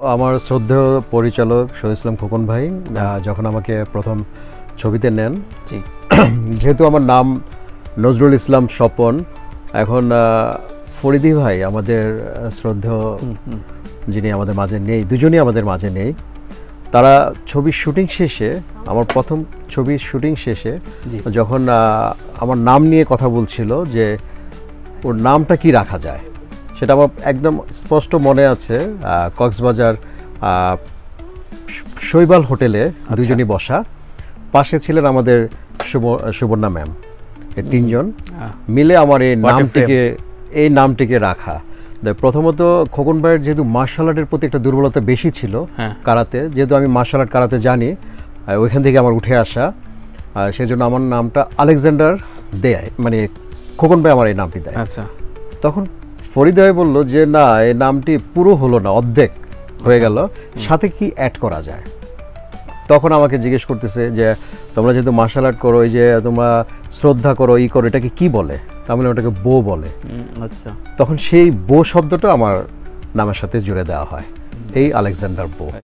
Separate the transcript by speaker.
Speaker 1: আমার শ্রদ্ধেয় পরিচালক শহীদ ইসলাম খোকন ভাই যখন আমাকে প্রথম ছবিতে নেন, যেহেতু আমার নাম নজরুল ইসলাম স্বপন, এখন ফরিদি ভাই আমাদের শ্রদ্ধেয় যিনি আমাদের মাঝে নেই, দুজনই আমাদের মাঝে নেই, তারা ছবির শুটিং শেষে, আমার প্রথম ছবির শুটিং শেষে যখন আমার নাম নিয়ে কথা বলছিল যে ওর নামটা কি রাখা যায়, সেটা আমার একদম স্পষ্ট মনে আছে। কক্সবাজার শৈবাল হোটেলে দুজনই বসা, পাশে ছিলেন আমাদের সুবর্ণা ম্যাম, এই তিনজন মিলে আমার এই নামটিকে রাখা। প্রথমত খোকন ভাইয়ের যেহেতু মার্শাল আর্টের প্রতি একটা দুর্বলতা বেশি ছিল কারাতে, যেহেতু আমি মার্শাল আর্ট কারাতে জানি, ওইখান থেকে আমার উঠে আসা, সেই জন্য আমার নামটা আলেকজান্ডার দেয়, মানে খোকন ভাই আমার এই নামটি দেয়। তখন ফরিদ ভাই বললো যে না, এই নামটি পুরো হলো না, অর্ধেক হয়ে গেল, সাথে কি অ্যাড করা যায়। তখন আমাকে জিজ্ঞেস করতেছে যে তোমরা যেহেতু মার্শাল আর্ট করো, এই যে তোমরা শ্রদ্ধা করো, ই করো, এটাকে কি বলে? তাহলে ওটাকে বো বলে। তখন সেই বো শব্দটা আমার নামের সাথে জুড়ে দেওয়া হয়, এই আলেকজান্ডার বো।